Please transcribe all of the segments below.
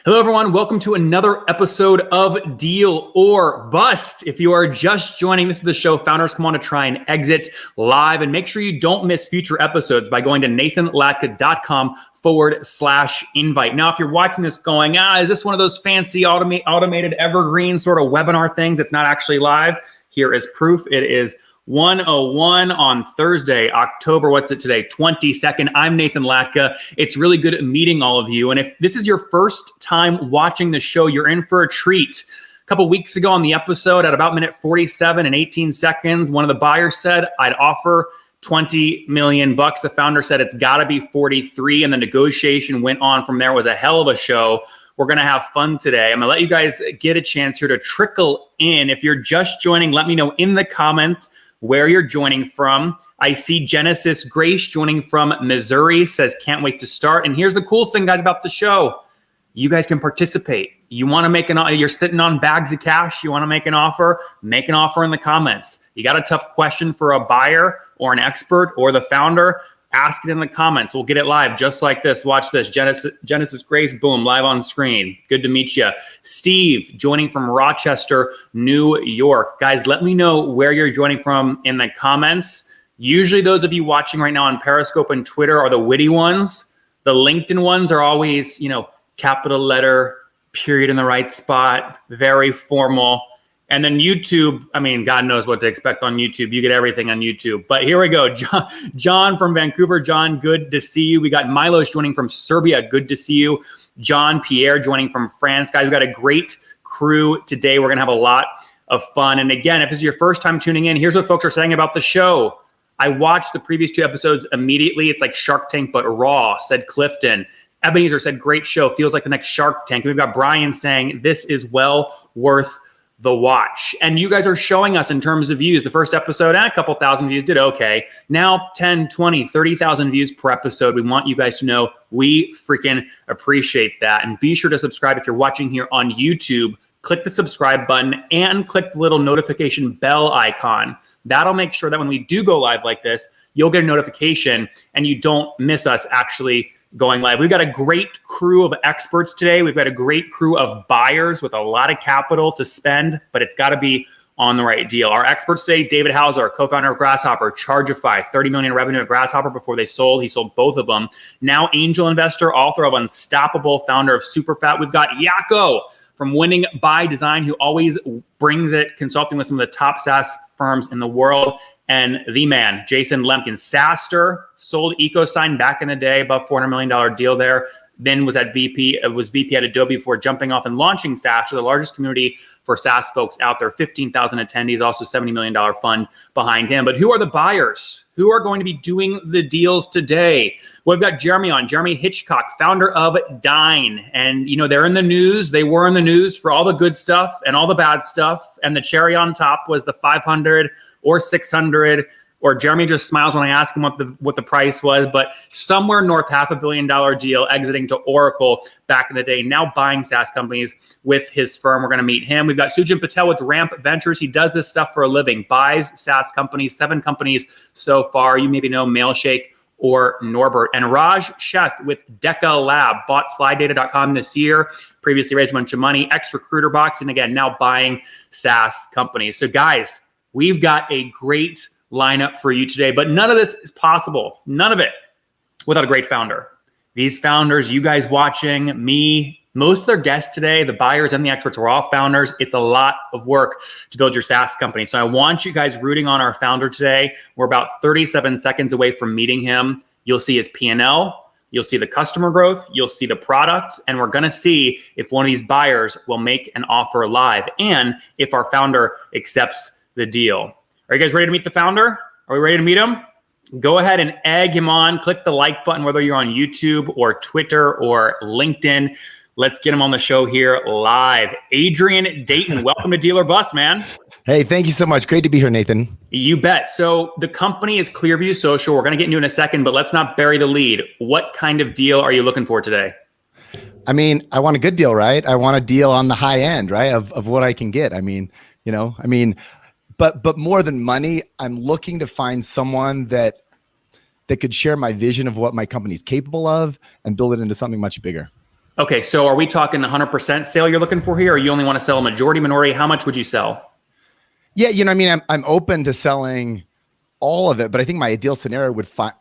Hello, everyone. Welcome to another episode of Deal or Bust. If you are just joining, this is the show founders come on to try and exit live. And make sure you don't miss future episodes by going to nathanlatka.com/invite. Now, if you're watching this going, is this one of those fancy automated evergreen sort of webinar things? It's not actually live. Here is proof. It is 1:01 on Thursday, October, what's it today? 22nd. I'm Nathan Latka. It's really good meeting all of you. And if this is your first time watching the show, you're in for a treat. A couple weeks ago on the episode at about minute 47 and 18 seconds, one of the buyers said, I'd offer 20 million bucks. The founder said it's gotta be 43. And the negotiation went on from there. It was a hell of a show. We're going to have fun today. I'm going to let you guys get a chance here to trickle in. If you're just joining, let me know in the comments where you're joining from. I see Genesis Grace joining from Missouri, says can't wait to start. And here's the cool thing, guys, about the show. You guys can participate. You want to make you're sitting on bags of cash. You want to make an offer in the comments. You got a tough question for a buyer or an expert or the founder, ask it in the comments. We'll get it live just like this. Watch this. Genesis Grace, boom, live on screen. Good to meet you. Steve, joining from Rochester, New York. Guys, let me know where you're joining from in the comments. Usually those of you watching right now on Periscope and Twitter are the witty ones. The LinkedIn ones are always, capital letter, period in the right spot, very formal. And then YouTube, God knows what to expect on YouTube. You get everything on YouTube. But here we go. John from Vancouver. John, good to see you. We got Milos joining from Serbia. Good to see you. John Pierre joining from France. Guys, we've got a great crew today. We're going to have a lot of fun. And again, if this is your first time tuning in, here's what folks are saying about the show. I watched the previous two episodes immediately. It's like Shark Tank, but raw, said Clifton. Ebenezer said, great show. Feels like the next Shark Tank. We've got Brian saying, this is well worth the watch. And you guys are showing us in terms of views. The first episode, a couple thousand views, did okay. Now 10, 20, 30,000 views per episode. We want you guys to know we freaking appreciate that. And be sure to subscribe if you're watching here on YouTube. Click the subscribe button and click the little notification bell icon. That'll make sure that when we do go live like this, you'll get a notification and you don't miss us actually going live. We've got a great crew of experts today. We've got a great crew of buyers with a lot of capital to spend, but it's got to be on the right deal. Our experts today, David Hauser, co-founder of Grasshopper, Chargeify, 30 million in revenue at Grasshopper before they sold. He sold both of them. Now angel investor, author of Unstoppable, founder of Superfat. We've got Yako from Winning by Design, who always brings it, consulting with some of the top SaaS firms in the world. And the man, Jason Lemkin, SaaStr, sold EcoSign back in the day, above $400 million deal there. Then was VP at Adobe before jumping off and launching SaaStr, the largest community for SaaS folks out there, 15,000 attendees, also $70 million fund behind him. But who are the buyers? Who are going to be doing the deals today? Well, we've got Jeremy on, Jeremy Hitchcock, founder of Dine. And, they're in the news. They were in the news for all the good stuff and all the bad stuff. And the cherry on top was the 500 or 600, or Jeremy just smiles when I ask him what the price was, but somewhere north $500 million deal, exiting to Oracle back in the day, now buying SaaS companies with his firm. We're going to meet him. We've got Sujin Patel with Ramp Ventures. He does this stuff for a living, buys SaaS companies, 7 companies so far. You maybe know Mailshake or Norbert. And Raj Sheth with Deca Lab, bought flydata.com this year, previously raised a bunch of money, ex-Recruiter Box, and again, now buying SaaS companies. So guys, we've got a great lineup for you today, but none of this is possible, none of it, without a great founder. These founders, you guys watching, me, most of their guests today, the buyers and the experts, were all founders. It's a lot of work to build your SaaS company. So I want you guys rooting on our founder today. We're about 37 seconds away from meeting him. You'll see his P&L. You'll see the customer growth, you'll see the product, and we're gonna see if one of these buyers will make an offer live and if our founder accepts the deal. Are you guys ready to meet the founder? Are we ready to meet him? Go ahead and egg him on. Click the like button, whether you're on YouTube or Twitter or LinkedIn. Let's get him on the show here live. Adrian Dayton, welcome to Deal or Bust, man. Hey, thank you so much. Great to be here, Nathan. You bet. So the company is Clearview Social. We're going to get into in a second, but let's not bury the lead. What kind of deal are you looking for today? I want a good deal, right? I want a deal on the high end, right? Of what I can get. But more than money, I'm looking to find someone that could share my vision of what my company's capable of and build it into something much bigger. Okay, so are we talking 100% sale you're looking for here, or you only want to sell a majority, minority? How much would you sell? Yeah, you know, I mean, I'm open to selling all of it, but I think my ideal scenario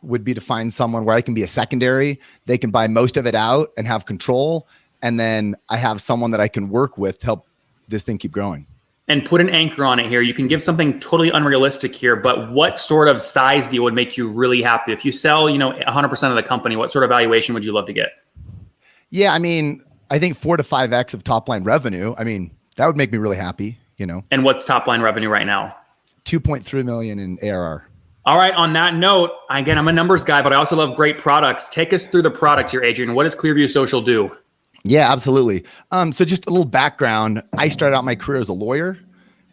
would be to find someone where I can be a secondary. They can buy most of it out and have control, and then I have someone that I can work with to help this thing keep growing. And put an anchor on it here. You can give something totally unrealistic here, but what sort of size deal would make you really happy? If you sell, 100% of the company, what sort of valuation would you love to get? Yeah, I mean, I think 4 to 5x of top line revenue. I mean, that would make me really happy, you know. And what's top line revenue right now? 2.3 million in ARR. All right. On that note, again, I'm a numbers guy, but I also love great products. Take us through the products here, Adrian. What does Clearview Social do? Yeah, absolutely. So just a little background. I started out my career as a lawyer,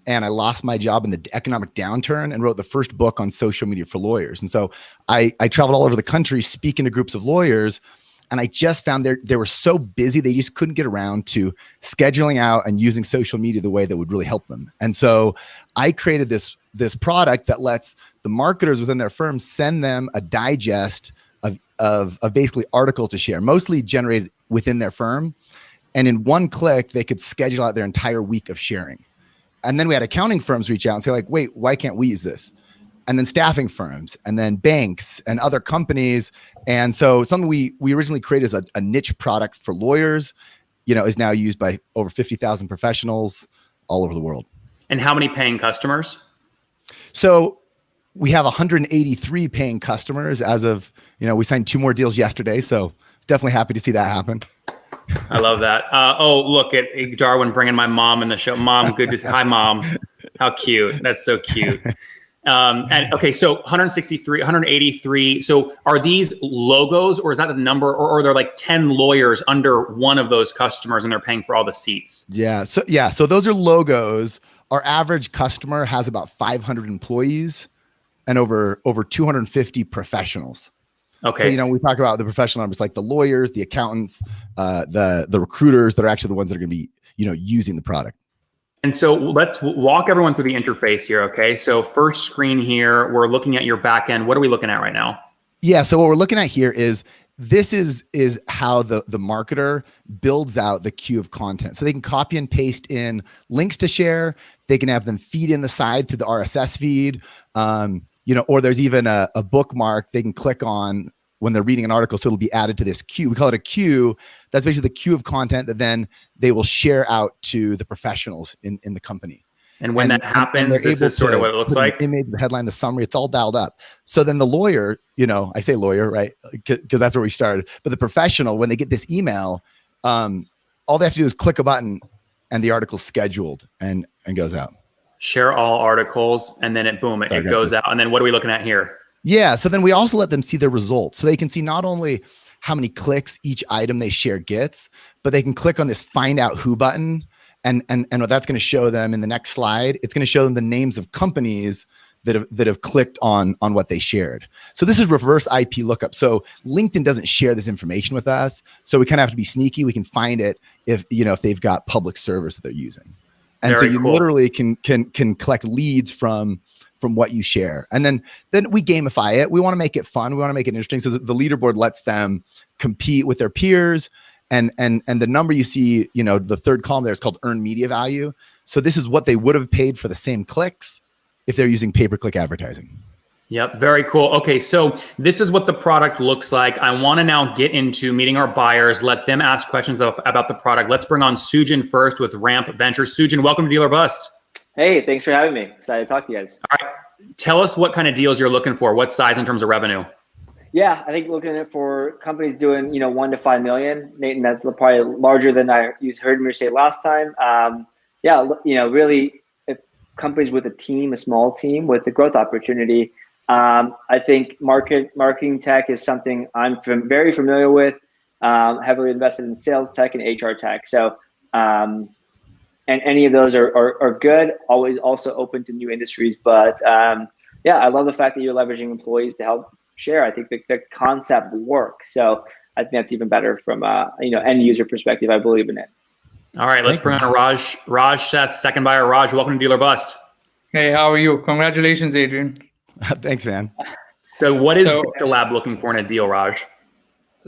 and I lost my job in the economic downturn and wrote the first book on social media for lawyers. And so I traveled all over the country speaking to groups of lawyers, and I just found they were so busy, they just couldn't get around to scheduling out and using social media the way that would really help them. And so I created this product that lets the marketers within their firms send them a digest of basically articles to share, mostly generated within their firm. And in one click, they could schedule out their entire week of sharing. And then we had accounting firms reach out and say like, wait, why can't we use this? And then staffing firms, and then banks and other companies. And so something we originally created as a niche product for lawyers, is now used by over 50,000 professionals all over the world. And how many paying customers? So we have 183 paying customers as of, we signed 2 more deals yesterday. So definitely happy to see that happen. I love that. Look at Darwin bringing my mom in the show. Mom, good to see. Hi, Mom. How cute. That's so cute. And okay, so 163, 183. So are these logos, or is that the number, or are there like 10 lawyers under one of those customers and they're paying for all the seats? Yeah. So those are logos. Our average customer has about 500 employees and over 250 professionals. Okay. So, we talk about the professional numbers, like the lawyers, the accountants, the recruiters that are actually the ones that are going to be, using the product. And so let's walk everyone through the interface here. Okay. So first screen here, we're looking at your back end. What are we looking at right now? Yeah. So what we're looking at here is how the marketer builds out the queue of content. So they can copy and paste in links to share. They can have them feed in the side through the RSS feed. Or there's even a bookmark they can click on when they're reading an article. So it'll be added to this queue. We call it a queue. That's basically the queue of content that then they will share out to the professionals in the company. And when that happens, this is sort of what it looks like. The image, the headline, the summary, it's all dialed up. So then the lawyer, I say lawyer, right? Because that's where we started. But the professional, when they get this email, all they have to do is click a button and the article's scheduled and goes out. Share all articles, and then it goes out. And then what are we looking at here? Yeah. So then we also let them see their results. So they can see not only how many clicks each item they share gets, but they can click on this find out who button. And what that's going to show them in the next slide, it's going to show them the names of companies that have clicked on what they shared. So this is reverse IP lookup. So LinkedIn doesn't share this information with us. So we kind of have to be sneaky. We can find it if they've got public servers that they're using. And Very so you cool. literally can collect leads from what you share. And then we gamify it. We want to make it fun. We want to make it interesting. So the leaderboard lets them compete with their peers. And the number you see, the third column there is called earned media value. So this is what they would have paid for the same clicks if they're using pay-per-click advertising. Yep. Very cool. Okay. So this is what the product looks like. I want to now get into meeting our buyers, let them ask questions about the product. Let's bring on Sujin first with Ramp Ventures. Sujin, welcome to Deal or Bust. Hey, thanks for having me. Excited to talk to you guys. All right. Tell us what kind of deals you're looking for. What size in terms of revenue? Yeah, I think looking at for companies doing, 1 to 5 million, Nathan, that's probably larger than you heard me say last time. Really, if companies with a small team with the growth opportunity, I think marketing tech is something I'm very familiar with, heavily invested in sales tech and HR tech. So, and any of those are good, always also open to new industries. But I love the fact that you're leveraging employees to help share. I think the concept works. So I think that's even better from end user perspective. I believe in it. All right, let's bring on Raj Seth, second buyer. Raj, welcome to Deal or Bust. Hey, how are you? Congratulations, Adrian. Thanks, man. So what is Lab looking for in a deal, Raj?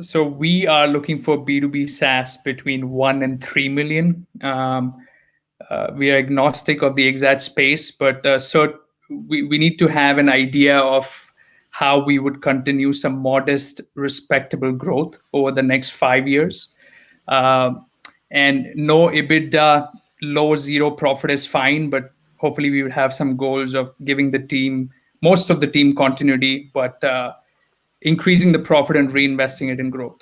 So we are looking for B2B SaaS between 1 and 3 million. We are agnostic of the exact space, but we need to have an idea of how we would continue some modest, respectable growth over the next 5 years. And no EBITDA, low zero profit is fine, but hopefully we would have some goals of giving the team, most of the team continuity, but increasing the profit and reinvesting it in growth.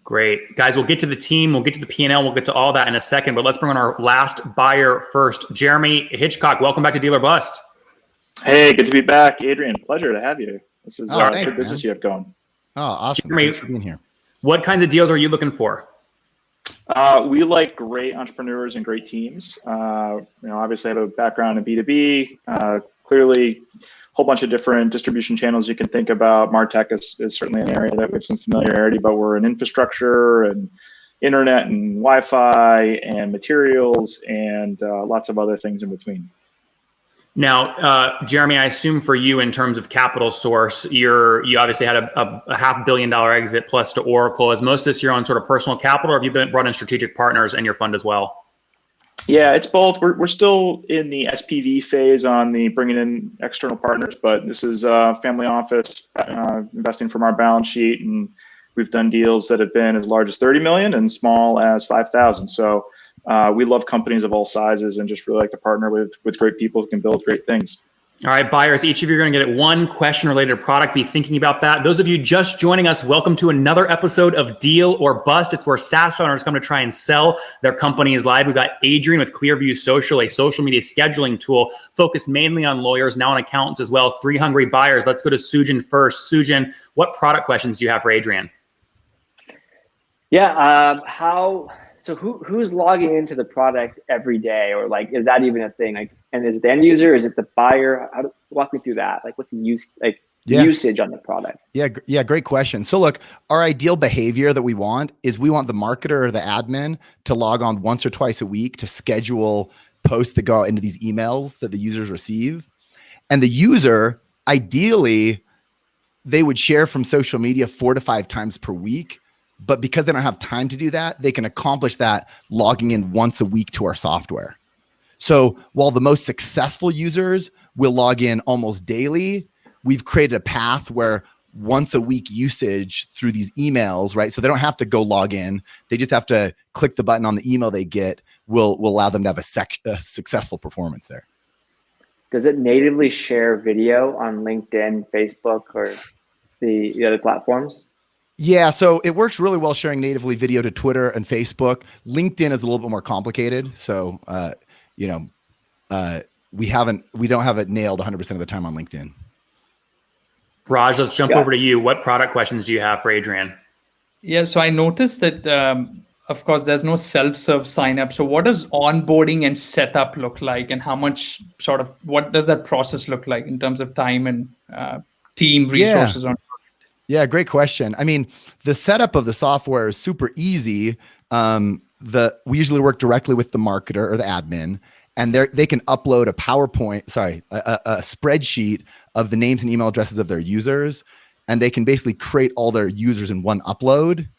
Great. Guys, we'll get to the team, we'll get to the P&L, we'll get to all that in a second, but let's bring on our last buyer first. Jeremy Hitchcock, welcome back to Deal or Bust. Hey, good to be back. Adrian, pleasure to have you. This is thanks, good business you have going. Oh, awesome. Jeremy, Thanks for being here. What kinds of deals are you looking for? We like great entrepreneurs and great teams. Obviously I have a background in B2B, clearly a whole bunch of different distribution channels you can think about. MarTech is certainly an area that we have some familiarity, but we're in infrastructure and internet and Wi-Fi and materials and lots of other things in between. Now, Jeremy, I assume for you in terms of capital source, you obviously had a $500 million exit plus to Oracle. Is most of this year on sort of personal capital, or have you brought in strategic partners in your fund as well? Yeah, it's both. We're still in the SPV phase on the bringing in external partners, but this is family office investing from our balance sheet, and we've done deals that have been as large as 30 million and small as 5,000. So we love companies of all sizes and just really like to partner with great people who can build great things. All right, buyers, each of you are going to get one question related to product. Be thinking about that. Those of you just joining us, welcome to another episode of Deal or Bust. It's where SaaS founders come to try and sell their companies live. We've got Adrian with Clearview Social, a social media scheduling tool focused mainly on lawyers, now on accountants as well. 3 hungry buyers. Let's go to Sujan first. Sujan, what product questions do you have for Adrian? Yeah, so who's logging into the product every day, or like, is that even a thing? Like, and is it the end user? Is it the buyer? Walk me through that. Like, what's the usage on the product? Yeah, great question. So look, our ideal behavior that we want the marketer or the admin to log on once or twice a week to schedule posts that go into these emails that the users receive. And the user, ideally, they would share from social media 4 to 5 times per week. But because they don't have time to do that, they can accomplish that logging in once a week to our software. So while the most successful users will log in almost daily, we've created a path where once a week usage through these emails, right? So they don't have to go log in. They just have to click the button on the email they get will allow them to have a successful performance there. Does it natively share video on LinkedIn, Facebook, or the other platforms? Yeah, so it works really well sharing natively video to Twitter and Facebook. LinkedIn is a little bit more complicated. So, we don't have it nailed 100% of the time on LinkedIn. Raj, let's jump over to you. What product questions do you have for Adrian? Yeah, so I noticed that, of course, there's no self-serve sign up. So what does onboarding and setup look like, and how much what does that process look like in terms of time and team resources? Yeah, great question. I mean, the setup of the software is super easy. We usually work directly with the marketer or the admin, and they can upload a spreadsheet of the names and email addresses of their users, and they can basically create all their users in one upload.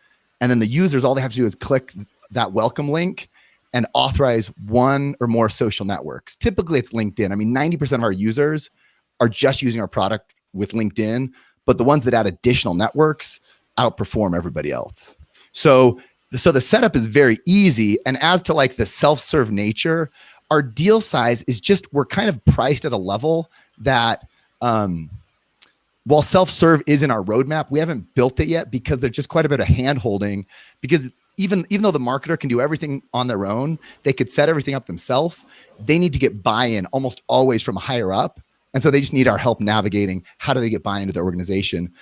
And then the users, all they have to do is click that welcome link and authorize one or more social networks. Typically, it's LinkedIn. I mean, 90% of our users are just using our product with LinkedIn, but the ones that add additional networks outperform everybody else. So the setup is very easy. And as to like the self-serve nature, our deal size is we're kind of priced at a level that while self-serve is in our roadmap, we haven't built it yet because there's just quite a bit of hand-holding, because even though the marketer can do everything on their own, they could set everything up themselves. They need to get buy-in almost always from higher up. And so they just need our help navigating how do they get buy-in to their organization.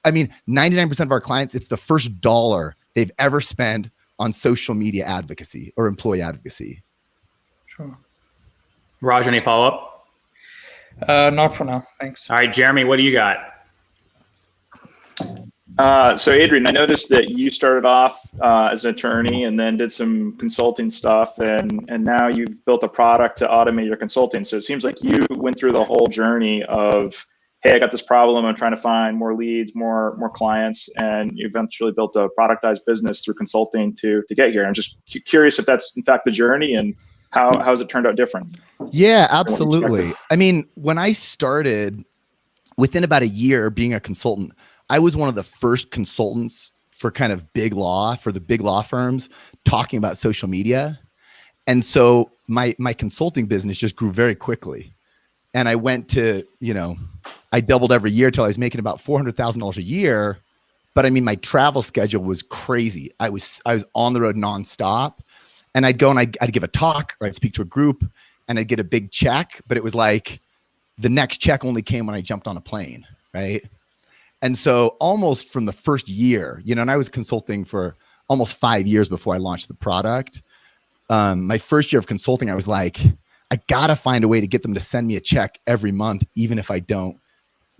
I mean, 99% of our clients, it's the first dollar they've ever spent on social media advocacy or employee advocacy. Sure. Raj, any follow-up? Not for now, thanks. All right, Jeremy, what do you got? So Adrian, I noticed that you started off as an attorney and then did some consulting stuff, and now you've built a product to automate your consulting. So it seems like you went through the whole journey of hey, I got this problem. I'm trying to find more leads, more clients, and you eventually built a productized business through consulting to get here. I'm just curious if that's in fact the journey, and how has it turned out different? Yeah, absolutely. I mean, when I started, within about a year being a consultant, I was one of the first consultants for kind of for the big law firms talking about social media. And so my consulting business just grew very quickly. And I went to, I doubled every year till I was making about $400,000 a year. But I mean, my travel schedule was crazy. I was on the road nonstop, and I'd go and I'd give a talk, or I'd speak to a group, and I'd get a big check. But it was like the next check only came when I jumped on a plane, right? And so almost from the first year, and I was consulting for almost 5 years before I launched the product. My first year of consulting, I was like, I gotta find a way to get them to send me a check every month, even if I don't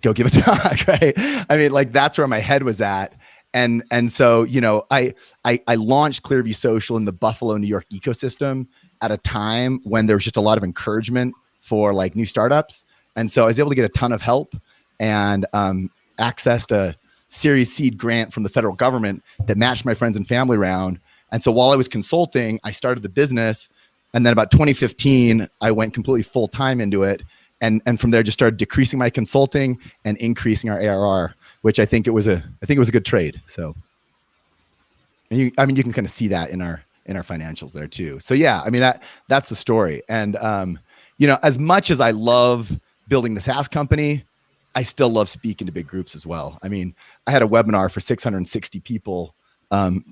go give a talk, right? I mean, like, that's where my head was at. And so, I launched Clearview Social in the Buffalo, New York ecosystem at a time when there was just a lot of encouragement for like new startups. And so I was able to get a ton of help and accessed a Series Seed grant from the federal government that matched my friends and family round. And so while I was consulting, I started the business. And then about 2015, I went completely full time into it. And from there, just started decreasing my consulting and increasing our ARR, which I think it was a good trade. So, and you can kind of see that in our financials there too. So yeah, I mean, that's the story. And as much as I love building the SaaS company, I still love speaking to big groups as well. I mean, I had a webinar for 660 people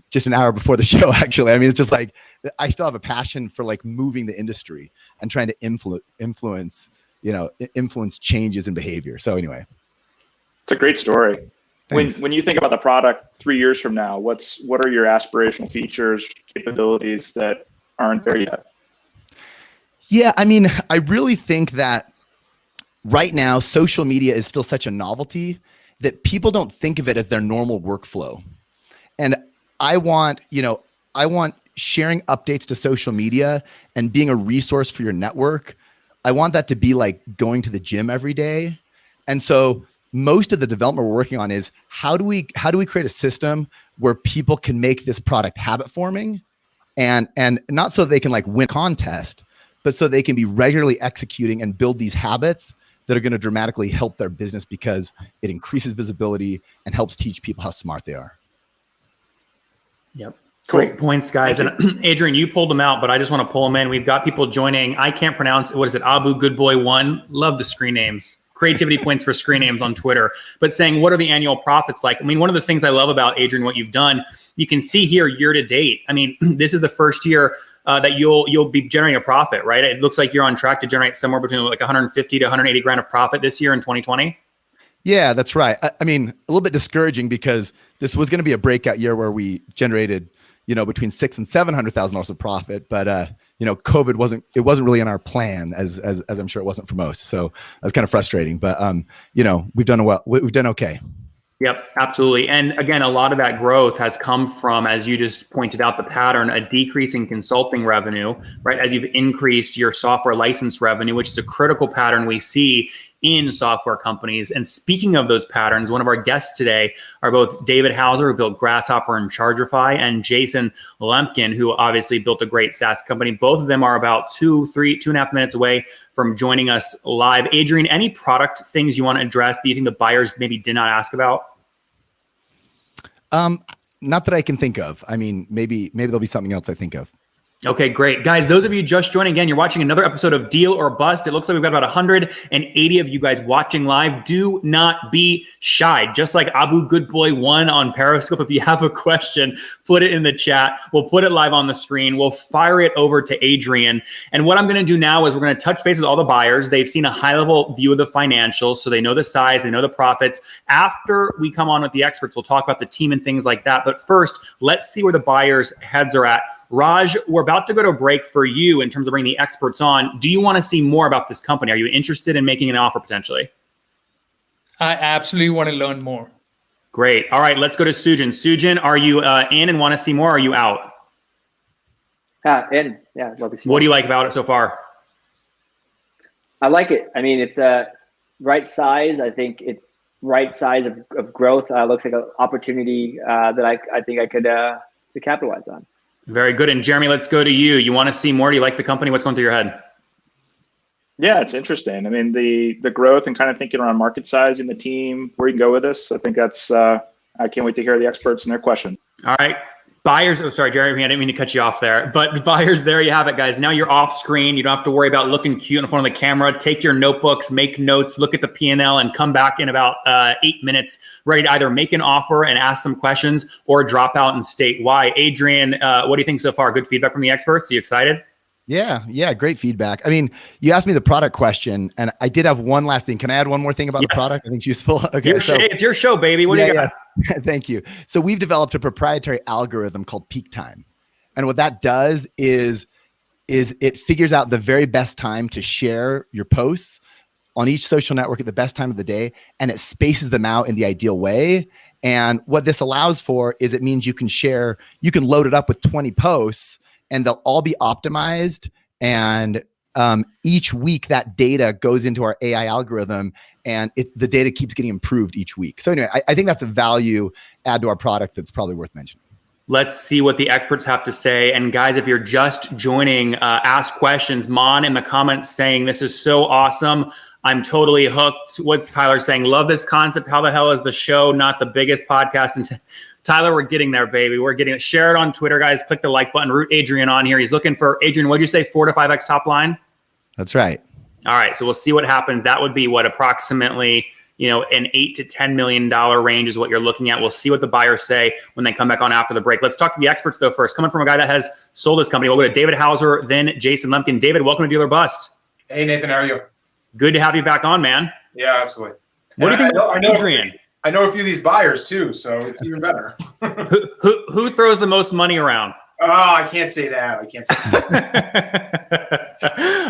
just an hour before the show, actually. I mean, it's just like, I still have a passion for like moving the industry and trying to influence changes in behavior. So anyway. It's a great story. When you think about the product 3 years from now, what are your aspirational features, capabilities that aren't there yet? Yeah, I mean, I really think that right now, social media is still such a novelty that people don't think of it as their normal workflow. And I want sharing updates to social media and being a resource for your network. I want that to be like going to the gym every day. And so most of the development we're working on is how do we create a system where people can make this product habit forming, and not so they can like win a contest, but so they can be regularly executing and build these habits that are going to dramatically help their business because it increases visibility and helps teach people how smart they are. Yep. Cool. Great points, guys. And Adrian, you pulled them out, but I just want to pull them in. We've got people joining. I can't pronounce, what is it? Abu Goodboy 1. Love the screen names. Creativity points for screen names on Twitter. But saying, what are the annual profits like? I mean, one of the things I love about Adrian, what you've done, you can see here year to date. I mean, this is the first year that you'll be generating a profit, right? It looks like you're on track to generate somewhere between like 150 to 180 grand of profit this year in 2020. Yeah, that's right. I mean, a little bit discouraging because this was going to be a breakout year where we generated, between $600,000 and $700,000 of profit. But COVID wasn't really in our plan, as I'm sure it wasn't for most. So that's kind of frustrating. But we've done well. We've done okay. Yep, absolutely. And again, a lot of that growth has come from, as you just pointed out, the pattern, a decrease in consulting revenue, right? As you've increased your software license revenue, which is a critical pattern we see in software companies. And speaking of those patterns, one of our guests today are both David Hauser, who built Grasshopper and Chargerify, and Jason Lemkin, who obviously built a great SaaS company. Both of them are about 2.5 minutes away from joining us live. Adrian, any product things you want to address that you think the buyers maybe did not ask about? Not that I can think of. I mean, maybe there'll be something else I think of. Okay, great. Guys, those of you just joining, again, you're watching another episode of Deal or Bust. It looks like we've got about 180 of you guys watching live. Do not be shy. Just like Abu Goodboy 1 on Periscope, if you have a question, put it in the chat. We'll put it live on the screen. We'll fire it over to Adrian. And what I'm going to do now is we're going to touch base with all the buyers. They've seen a high-level view of the financials, so they know the size, they know the profits. After we come on with the experts, we'll talk about the team and things like that. But first, let's see where the buyers' heads are at. Raj, we're about to go to a break for you in terms of bringing the experts on. Do you want to see more about this company? Are you interested in making an offer potentially? I absolutely want to learn more. Great. All right, let's go to Sujin. Sujin, are you in and want to see more? Or are you out? In. Yeah, I'd love to see What more. do you like about it so far? I like it. I mean, it's right size. I think it's right size of growth. Looks like an opportunity that I think I could to capitalize on. Very good. And Jeremy, let's go to you. You want to see more? Do you like the company? What's going through your head? Yeah, it's interesting. I mean, the growth and kind of thinking around market sizing, the team, where you can go with this. I think that's, I can't wait to hear the experts and their questions. All right. Buyers, oh, sorry, Jeremy, I didn't mean to cut you off there. But buyers, there you have it, guys. Now you're off screen. You don't have to worry about looking cute in front of the camera. Take your notebooks, make notes, look at the P&L, and come back in about 8 minutes, ready to either make an offer and ask some questions or drop out and state why. Adrian, what do you think so far? Good feedback from the experts? Are you excited? Yeah, great feedback. I mean, you asked me the product question, and I did have one last thing. Can I add one more thing about the product? I think it's useful. Okay, it's your show, baby. What do you got? Yeah. Thank you. So we've developed a proprietary algorithm called peak time, and what that does is it figures out the very best time to share your posts on each social network at the best time of the day, and it spaces them out in the ideal way. And what this allows for is it means you can load it up with 20 posts, and they'll all be optimized. And each week that data goes into our AI algorithm, and the data keeps getting improved each week. So anyway, I think that's a value add to our product that's probably worth mentioning. Let's see what the experts have to say. And guys, if you're just joining, ask questions. Mon in the comments saying, this is so awesome. I'm totally hooked. What's Tyler saying? Love this concept. How the hell is the show not the biggest podcast? And Tyler, we're getting there, baby. We're getting it. Share it on Twitter, guys. Click the like button. Root Adrian on here. He's looking for, Adrian, what'd you say? 4 to 5x top line? That's right. All right. So we'll see what happens. That would be what, approximately, an $8 to $10 million range is what you're looking at. We'll see what the buyers say when they come back on after the break. Let's talk to the experts though first. Coming from a guy that has sold this company, we'll go to David Hauser, then Jason Lemkin. David, welcome to Deal or Bust. Hey, Nathan, how are you? Good to have you back on, man. Yeah, absolutely. What do you think about Adrian? I know a few of these buyers too, so it's even better. Who throws the most money around? Oh, I can't say that.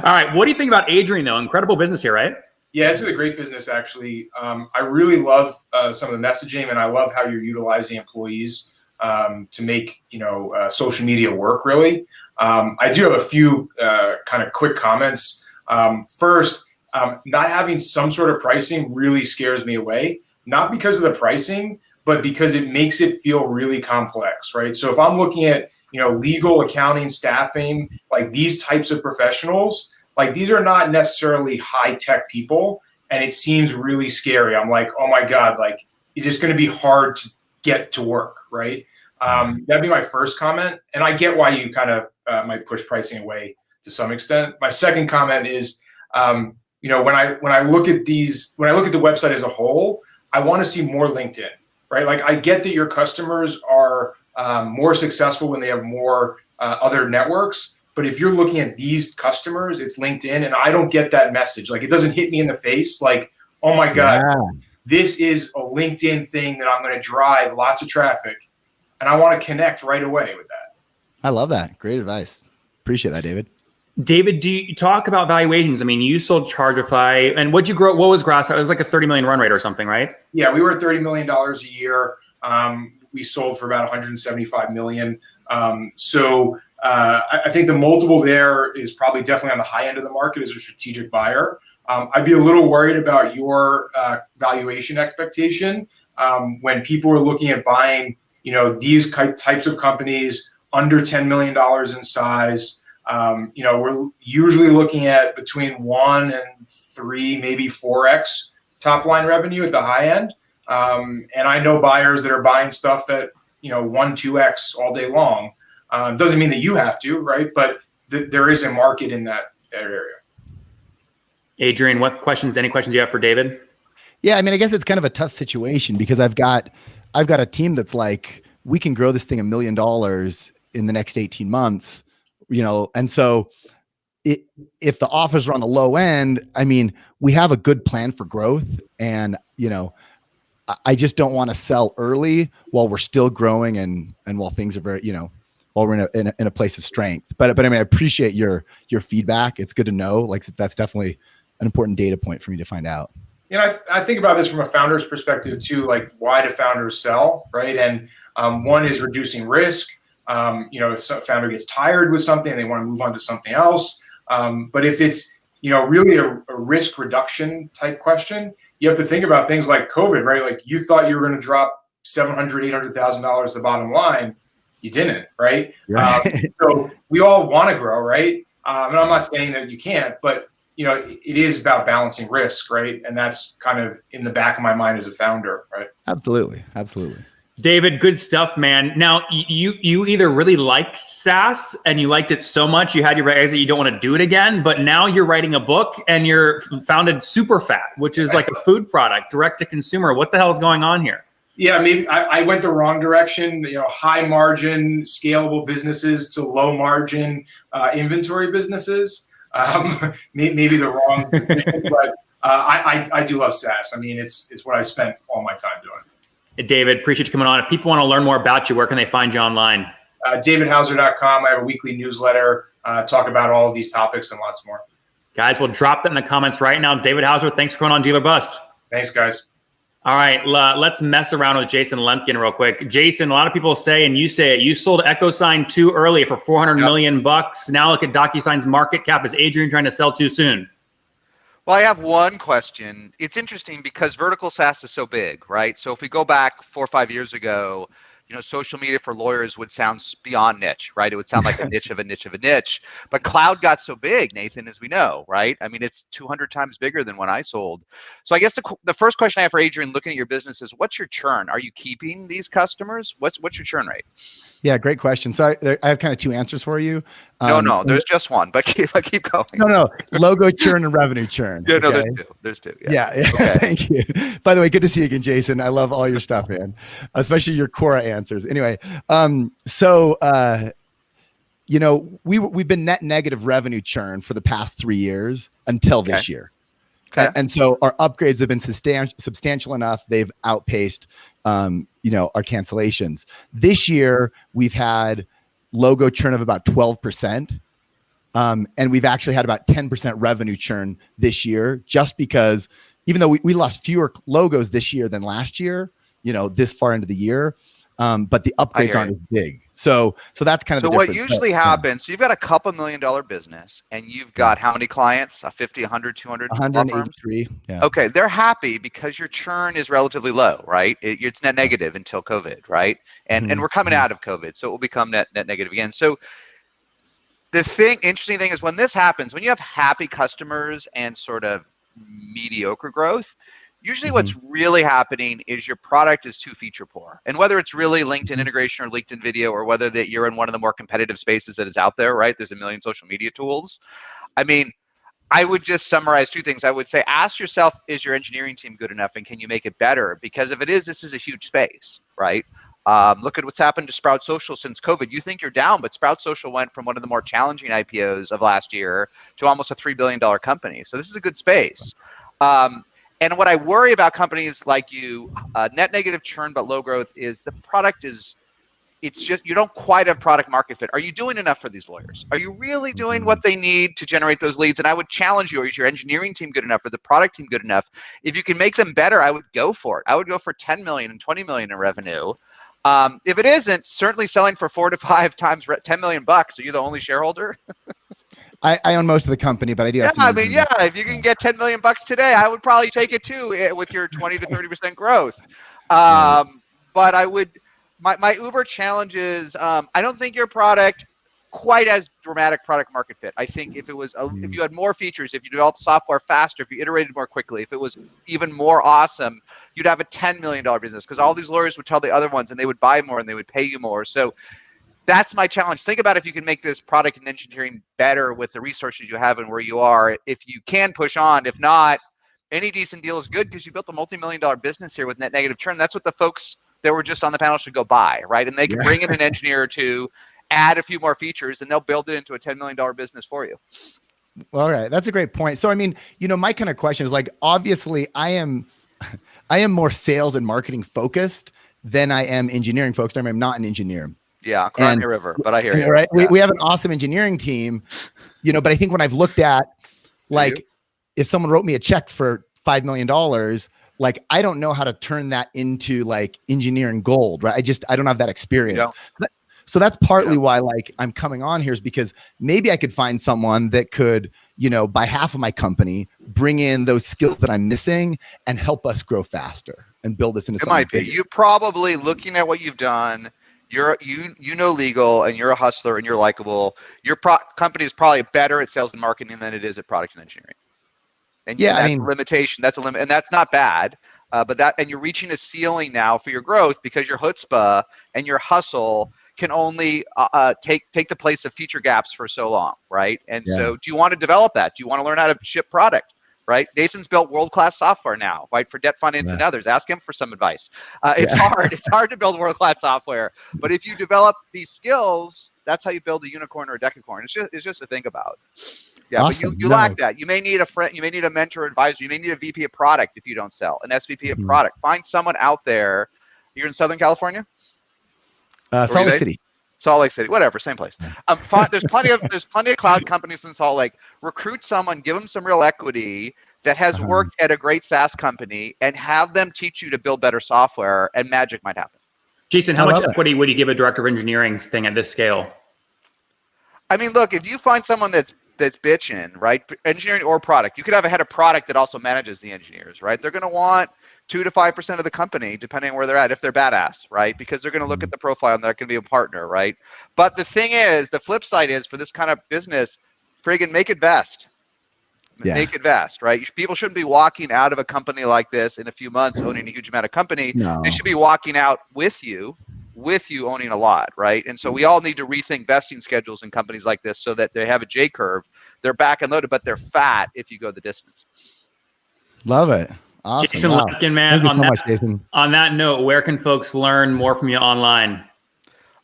All right. What do you think about Adrian, though? Incredible business here, right? Yeah, this is a great business, actually. I really love some of the messaging, and I love how you're utilizing employees to make social media work, really. I do have a few kind of quick comments. First, not having some sort of pricing really scares me away, not because of the pricing, but because it makes it feel really complex, right? So if I'm looking at, legal, accounting, staffing, like these types of professionals, like these are not necessarily high tech people, and it seems really scary. I'm like, oh my God, like, is this going to be hard to get to work, right? That'd be my first comment. And I get why you kind of might push pricing away to some extent. My second comment is, when I look at the website as a whole, I want to see more LinkedIn, right? Like I get that your customers are more successful when they have more other networks, but if you're looking at these customers, it's LinkedIn, and I don't get that message. Like it doesn't hit me in the face. Like, oh my God, this is a LinkedIn thing that I'm going to drive lots of traffic, and I want to connect right away with that. I love that. Great advice. Appreciate that, David. David, do you talk about valuations? I mean, you sold Chargify, and what'd you grow? What was Grass? It was like a 30 million run rate or something, right? Yeah, we were at $30 million a year. We sold for about 175 million. So I think the multiple there is probably definitely on the high end of the market as a strategic buyer. I'd be a little worried about your valuation expectation when people are looking at buying, these types of companies under $10 million in size. We're usually looking at between 1 and 3, maybe 4x top line revenue at the high end. And I know buyers that are buying stuff at, 1, 2x all day long. Doesn't mean that you have to, right? But there is a market in that area. Adrian, any questions you have for David? Yeah, I mean, I guess it's kind of a tough situation because I've got a team that's like, we can grow this thing $1 million in the next 18 months, and so if the offers are on the low end, I mean, we have a good plan for growth, and I just don't want to sell early while we're still growing and while things are very, while we're in a place of strength. But I mean, I appreciate your feedback. It's good to know. Like that's definitely an important data point for me to find out. I think about this from a founder's perspective too. Like, why do founders sell, right? And one is reducing risk. If some founder gets tired with something, they want to move on to something else. But if it's really a risk reduction type question. You have to think about things like COVID, right? Like you thought you were going to drop $700,000, $800,000 the bottom line. You didn't, right? So we all want to grow, right? And I'm not saying that you can't, but it is about balancing risk, right? And that's kind of in the back of my mind as a founder, right? Absolutely. David, good stuff, man. Now, you either really liked SaaS and you liked it so much you had your exit, you don't want to do it again, but now you're writing a book and you're founded Superfat, which is like a food product, direct to consumer. What the hell is going on here? Yeah, maybe I went the wrong direction. High margin, scalable businesses to low margin inventory businesses. Maybe the wrong decision, but I do love SaaS. I mean, it's what I spent all my time doing. Hey, David, appreciate you coming on. If people want to learn more about you, where can they find you online? DavidHauser.com. I have a weekly newsletter, talk about all of these topics and lots more. Guys, we'll drop that in the comments right now. David Hauser, thanks for coming on Deal or Bust. Thanks, guys. All right, let's mess around with Jason Lemkin real quick. Jason, a lot of people say, and you say it, you sold EchoSign too early for $400 million. Now look at DocuSign's market cap. Is Adrian trying to sell too soon? Well, I have one question. It's interesting because vertical SaaS is so big, right? So if we go back 4 or 5 years ago, social media for lawyers would sound beyond niche, right? It would sound like a niche of a niche of a niche. But cloud got so big, Nathan, as we know, right? I mean, it's 200 times bigger than when I sold. So I guess the first question I have for Adrian, looking at your business, is what's your churn? Are you keeping these customers? What's your churn rate? Yeah, great question. So I have kind of two answers for you. No, there's just one, but keep going. No, logo churn and revenue churn. Yeah, no, there's two. Yeah. Okay. Thank you. By the way, good to see you again, Jason. I love all your stuff, man, especially your Quora answers. Anyway, we've been net negative revenue churn for the past 3 years until this year. Okay. And so our upgrades have been substantial enough. They've outpaced, our cancellations. This year, we've had logo churn of about 12%. And we've actually had about 10% revenue churn this year, just because even though we lost fewer logos this year than last year, this far into the year, but the upgrades aren't as big. So that's kind of the what difference. usually happens. So you've got a couple $1 million business, and you've got how many clients? 50, 100, 200? 183. Yeah. Okay, they're happy because your churn is relatively low, right? It's net negative until COVID, right? And we're coming out of COVID, so it will become net negative again. So the interesting thing is when this happens, when you have happy customers and sort of mediocre growth, usually what's really happening is your product is too feature poor. And whether it's really LinkedIn integration or LinkedIn video, or whether that you're in one of the more competitive spaces that is out there, right? There's a million social media tools. I mean, I would just summarize two things. I would say, ask yourself, is your engineering team good enough and can you make it better? Because if it is, this is a huge space, right? Look at what's happened to Sprout Social since COVID. You think you're down, but Sprout Social went from one of the more challenging IPOs of last year to almost a $3 billion company. So this is a good space. And what I worry about companies like you, net negative churn but low growth, is the product it's just, you don't quite have product market fit. Are you doing enough for these lawyers? Are you really doing what they need to generate those leads? And I would challenge you, is your engineering team good enough? Or the product team good enough? If you can make them better, I would go for it. I would go for 10 million and 20 million in revenue. If it isn't, certainly selling for 4 to 5 times 10 million bucks. Are you the only shareholder? I own most of the company, but I do have some. If you can get 10 million bucks today, I would probably take it too with your 20 to 30% growth. But I would, my Uber challenge is, I don't think your product quite as dramatic product market fit. I think if it was, if you had more features, if you developed software faster, if you iterated more quickly, if it was even more awesome, you'd have a $10 million business, because all these lawyers would tell the other ones and they would buy more and they would pay you more. So that's my challenge. Think about if you can make this product and engineering better with the resources you have and where you are. If you can push on, if not, any decent deal is good, because you built a multi-million-dollar business here with net negative churn. That's what the folks that were just on the panel should go buy, right? And they can bring in an engineer or two, add a few more features, and they'll build it into a $10 million business for you. All right. That's a great point. So, I mean, my kind of question is, like, obviously I am more sales and marketing focused than I am engineering focused. I mean, I'm not an engineer. Yeah, cry me a river, but I hear you. Right? Yeah. We have an awesome engineering team, but I think when I've looked at, like, if someone wrote me a check for $5 million, like, I don't know how to turn that into, like, engineering gold, right? I don't have that experience. So that's partly why like I'm coming on here, is because maybe I could find someone that could, by half of my company, bring in those skills that I'm missing and help us grow faster and build this into something. It might be. bigger. You probably, looking at what you've done, you know legal, and you're a hustler, and you're likable. Your company is probably better at sales and marketing than it is at product and engineering. And yeah, that's a limitation. That's a limit, and that's not bad. And you're reaching a ceiling now for your growth because your chutzpah and your hustle can only take the place of feature gaps for so long, right? And so, do you want to develop that? Do you want to learn how to ship product? Right? Nathan's built world-class software now, right? For debt finance and others. Ask him for some advice. It's hard. It's hard to build world-class software. But if you develop these skills, that's how you build a unicorn or a decacorn. It's just to think about. Yeah, awesome. But you lack that. You may need a friend. You may need a mentor, advisor. You may need a VP of product if you don't sell, an SVP of product. Find someone out there. You're in Southern California? Salt Lake City. Salt Lake City, whatever, same place. There's plenty of cloud companies in Salt Lake. Recruit someone, give them some real equity that has worked at a great SaaS company, and have them teach you to build better software, and magic might happen. Jason, how much equity would you give a director of engineering thing at this scale? I mean, look, if you find someone that's bitching, right, engineering or product, you could have a head of product that also manages the engineers, right? They're going to want 2 to 5% of the company, depending on where they're at, if they're badass, right? Because they're going to look at the profile and they're going to be a partner, right? But the thing is, the flip side is, for this kind of business, friggin' make it vest. Make it vest, right? People shouldn't be walking out of a company like this in a few months owning a huge amount of company. No. They should be walking out with you owning a lot, right? And so we all need to rethink vesting schedules in companies like this so that they have a J curve. They're back and loaded, but they're fat if you go the distance. Love it. Awesome. Jason Lemkin, man. Thank you so much, Jason. On that note, where can folks learn more from you online?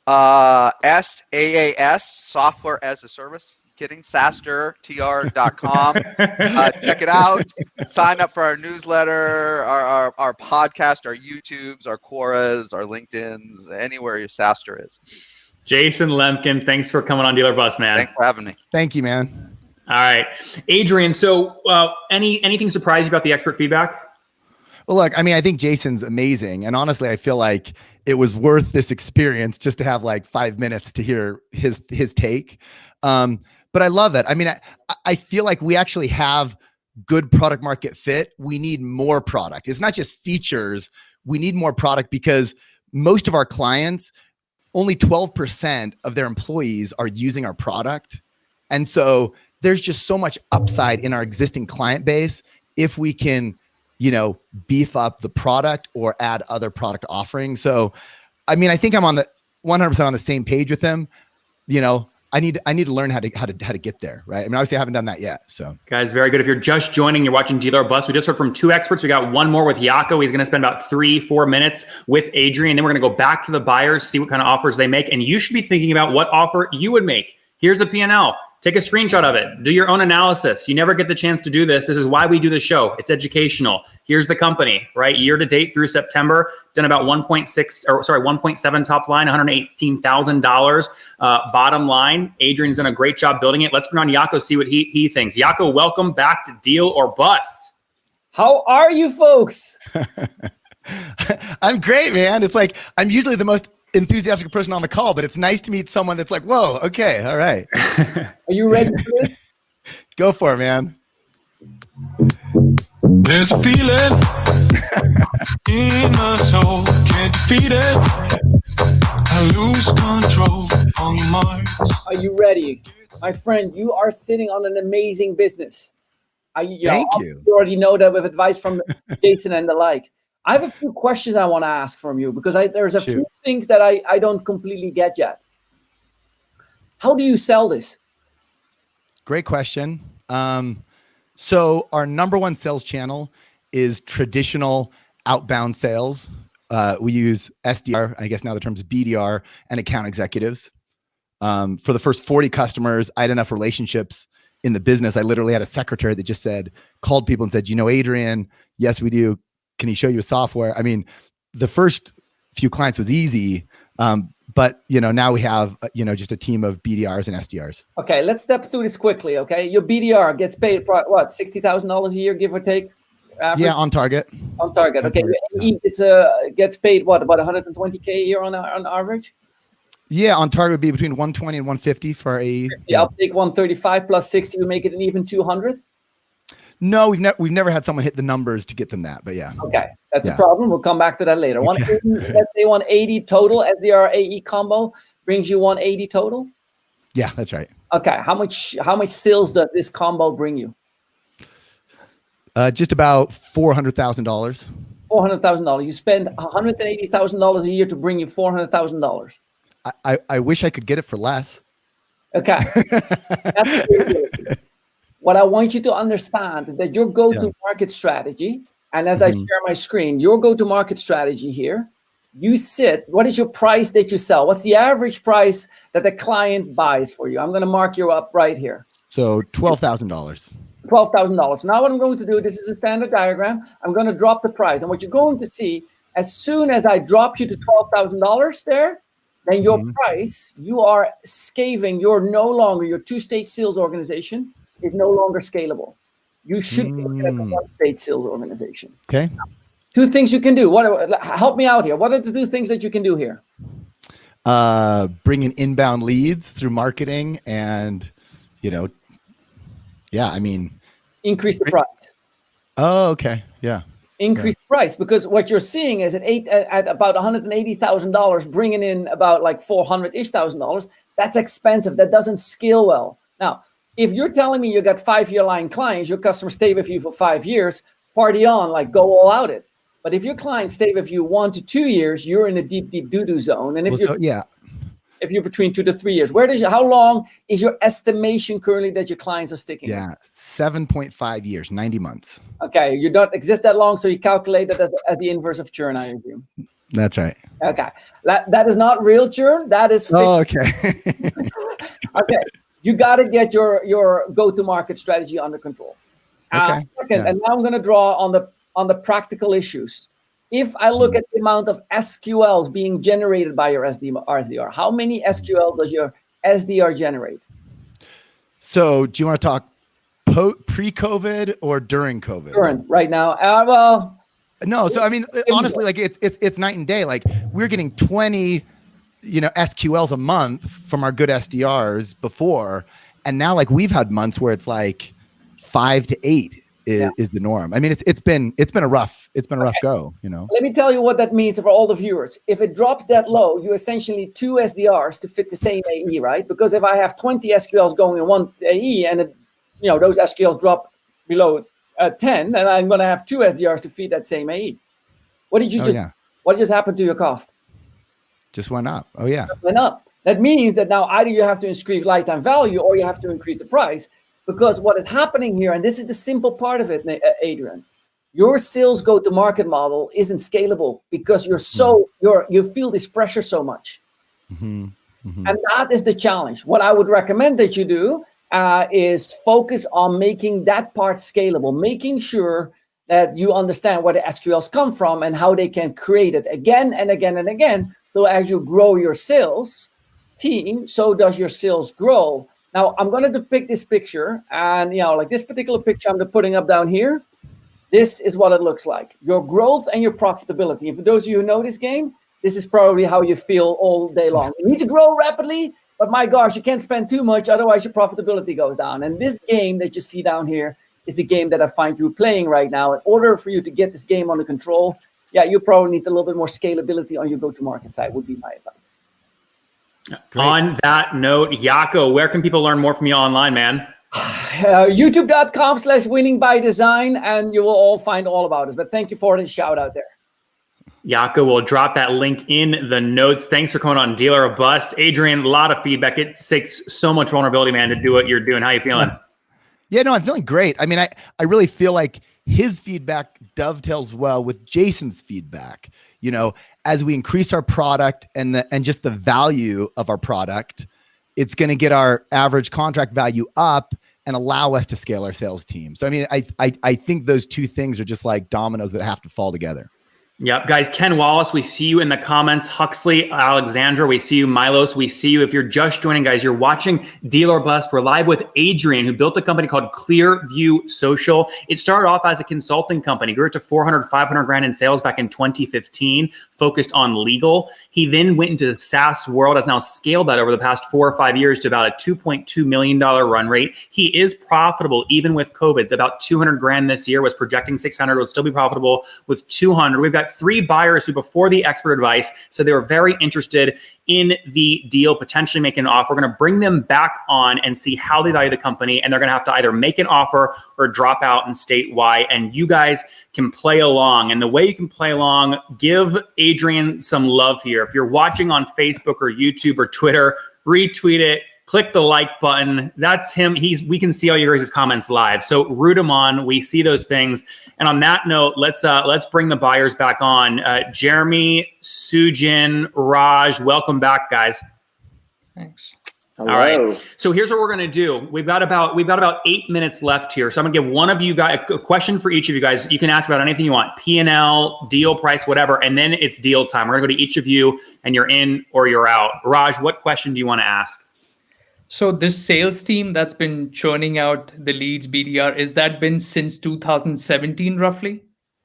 SaaS, Software as a Service. Kidding, SaaStr.com. Check it out. Sign up for our newsletter, our podcast, our YouTubes, our Quoras, our LinkedIn's, anywhere your SaaStr is. Jason Lemkin, thanks for coming on Dealer Bus, man. Thanks for having me. Thank you, man. All right, Adrian. So, anything surprise you about the expert feedback? Well, look, I mean, I think Jason's amazing, and honestly, I feel like it was worth this experience just to have like 5 minutes to hear his take. But I love it. I mean, I feel like we actually have good product market fit. We need more product. It's not just features. We need more product because most of our clients, only 12% of their employees are using our product. And so there's just so much upside in our existing client base if we can, beef up the product or add other product offerings. So, I mean, I think I'm on the 100% on the same page with him. I need to learn how to get there, right? I mean, obviously I haven't done that yet. So guys, very good. If you're just joining, you're watching Dealer Bus. We just heard from 2 experts. We got one more with Jaco. He's going to spend about 3-4 minutes with Adrian. Then we're going to go back to the buyers, see what kind of offers they make. And you should be thinking about what offer you would make. Here's the P&L. Take a screenshot of it. Do your own analysis. You never get the chance to do this. This is why we do the show. It's educational. Here's the company, right? Year to date through September, done about 1.7 top line, $118,000 bottom line. Adrian's done a great job building it. Let's bring on Jaco, see what he thinks. Jaco, welcome back to Deal or Bust. How are you folks? I'm great, man. It's like I'm usually the most enthusiastic person on the call, but it's nice to meet someone that's like, whoa, okay, all right. Are you ready for this? Go for it, man. There's a feeling in my soul, can't defeat it. I lose control on Mars. Are you ready? My friend, you are sitting on an amazing business. Thank you. You already know that with advice from Jason and the like. I have a few questions I want to ask from you because there's a few things that I don't completely get yet. How do you sell this? Great question. So our number one sales channel is traditional outbound sales. We use SDR, I guess now the term is BDR, and account executives. For the first 40 customers, I had enough relationships in the business. I literally had a secretary that just called people and said, Adrian? Yes, we do. Can he show you a software? I mean, the first few clients was easy, but now we have just a team of BDRs and SDRs. Okay, let's step through this quickly. Okay, your BDR gets paid what, $60,000 a year, give or take? Average? Yeah, on target. On target. Okay, your AE gets paid what, about $120K a year on average? Yeah, on target would be between 120 and 150 for our AE. The uptake 135 plus 60 would make it an even 200. No, we've never had someone hit the numbers to get them that, but yeah. Okay, that's a problem. We'll come back to that later. 180, let's say 180 total SDR AE combo brings you 180 total. Yeah, that's right. Okay, how much sales does this combo bring you? Just about $400,000. $400,000. You spend $180,000 a year to bring you $400,000. I wish I could get it for less. Okay. That's what I want you to understand is that your go-to-market strategy, and as I share my screen, your go-to-market strategy here, you sit, what is your price that you sell? What's the average price that the client buys for you? I'm going to mark you up right here. So $12,000. $12,000. Now what I'm going to do, this is a standard diagram. I'm going to drop the price. And what you're going to see, as soon as I drop you to $12,000 there, then your price, you are scaving. You're no longer, your two-stage sales organization is no longer scalable. You should be looking at a one-stage sales organization. Okay. Two things you can do. Help me out here. What are the two things that you can do here? Bring in inbound leads through marketing and, increase the price. Oh, okay. Yeah. Increase the price, because what you're seeing is at about $180,000, bringing in about like $400,000. That's expensive. That doesn't scale well. Now, if you're telling me you got 5-year line clients, your customers stay with you for 5 years, party on, like go all out it. But if your clients stay with you 1 to 2 years, you're in a deep doo-doo zone. And if you're between 2 to 3 years, how long is your estimation currently that your clients are sticking? Yeah, 7.5 years, 90 months. Okay, you don't exist that long, so you calculate that as the inverse of churn, I assume. That's right. Okay, that is not real churn. That is fixed. Oh, okay. Okay, you got to get your go-to-market strategy under control. Okay. And now I'm going to draw on the practical issues. If I look at the amount of SQLs being generated by your SDR, how many SQLs does your SDR generate? So do you want to talk pre-COVID or during COVID? Current, right now. Well, no. So I mean, honestly, like it's night and day. Like we're getting 20, SQLs a month from our good SDRs before, and now like we've had months where it's like 5 to 8 is the norm. I mean, it's been a rough go. Let me tell you what that means for all the viewers. If it drops that low, you essentially need 2 SDRs to fit the same AE, right? Because if I have 20 SQLs going in one AE and those SQLs drop below 10, then I'm going to have 2 SDRs to feed that same AE. What did you what just happened to your cost? Just went up. Oh yeah. Went up. That means that now either you have to increase lifetime value or you have to increase the price. Because what is happening here, and this is the simple part of it, Adrian, your sales go-to-market model isn't scalable because you feel this pressure so much. And that is the challenge. What I would recommend that you do is focus on making that part scalable, making sure that you understand where the SQLs come from and how they can create it again and again and again. So as you grow your sales team, so does your sales grow. Now, I'm going to depict this picture, and like this particular picture I'm putting up down here, this is what it looks like. Your growth and your profitability. And for those of you who know this game, this is probably how you feel all day long. You need to grow rapidly, but my gosh, you can't spend too much, otherwise your profitability goes down. And this game that you see down here is the game that I find you playing right now. In order for you to get this game under control, you probably need a little bit more scalability on your go-to-market side, would be my advice. Great. On that note, Jaco, where can people learn more from you online, man? YouTube.com/winningbydesign, and you will all find all about us. But thank you for the shout out there. Jaco, we'll drop that link in the notes. Thanks for coming on Dealer or Bust. Adrian, a lot of feedback. It takes so much vulnerability, man, to do what you're doing. How you feeling? Yeah, no, I'm feeling great. I mean, I really feel like his feedback dovetails well with Jason's feedback. As we increase our product and just the value of our product, it's going to get our average contract value up and allow us to scale our sales team. So, I mean, I think those two things are just like dominoes that have to fall together. Yep, guys, Ken Wallace, we see you in the comments. Huxley, Alexandra, we see you. Milos, we see you. If you're just joining, guys, you're watching Deal or Bust. We're live with Adrian, who built a company called Clearview Social. It started off as a consulting company, grew it to 400, 500 grand in sales back in 2015, focused on legal. He then went into the SaaS world, has now scaled that over the past 4 or 5 years to about a $2.2 million run rate. He is profitable even with COVID. About 200 grand this year, was projecting 600, would still be profitable with 200. We've got 3 buyers who, before the expert advice, said they were very interested in the deal, potentially making an offer. We're going to bring them back on and see how they value the company, and they're going to have to either make an offer or drop out and state why. And you guys can play along. And the way you can play along, give Adrian some love here. If you're watching on Facebook or YouTube or Twitter, retweet it. Click the like button. That's him. We can see all your guys' comments live. So root him on. We see those things. And on that note, let's bring the buyers back on. Jeremy, Sujin, Raj, welcome back, guys. Thanks. Hello. All right. So here's what we're gonna do. We've got about 8 minutes left here. So I'm gonna give one of you guys a question for each of you guys. You can ask about anything you want, P&L, deal price, whatever, and then it's deal time. We're gonna go to each of you, and you're in or you're out. Raj, what question do you want to ask? So this sales team that's been churning out the leads, BDR, is that been since 2017 roughly?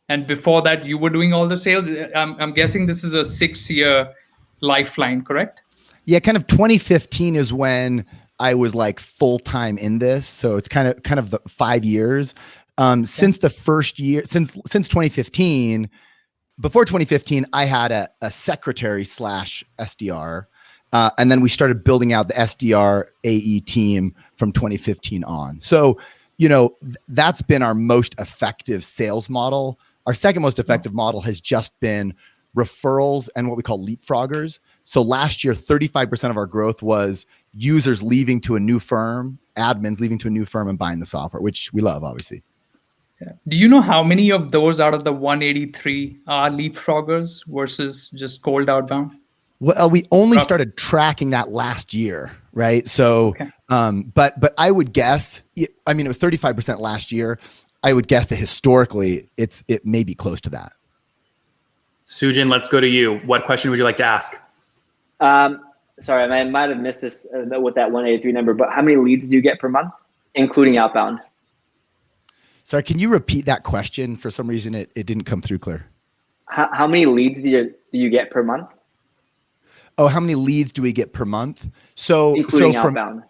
And before that, you were doing all the sales? I'm guessing this is a 6-year lifeline, correct? Yeah, kind of 2015 is when I was like full-time in this. So it's kind of the 5 years. Since the first year, since 2015, before 2015, I had a secretary / SDR. And then we started building out the SDR AE team from 2015 on. So, that's been our most effective sales model. Our second most effective model has just been referrals and what we call leapfroggers. So last year, 35% of our growth was users leaving to a new firm, admins leaving to a new firm and buying the software, which we love, obviously. Yeah. Do you know how many of those out of the 183 are leapfroggers versus just cold outbound? Well, we only started tracking that last year, right? So, okay. But I would guess, I mean, it was 35% last year. I would guess that historically it may be close to that. Sujin, let's go to you. What question would you like to ask? Sorry, I might have missed this with that 183 number, but how many leads do you get per month, including outbound? Sorry, can you repeat that question? For some reason, it didn't come through clear. How many leads do you get per month? Oh, how many leads do we get per month? So including outbound.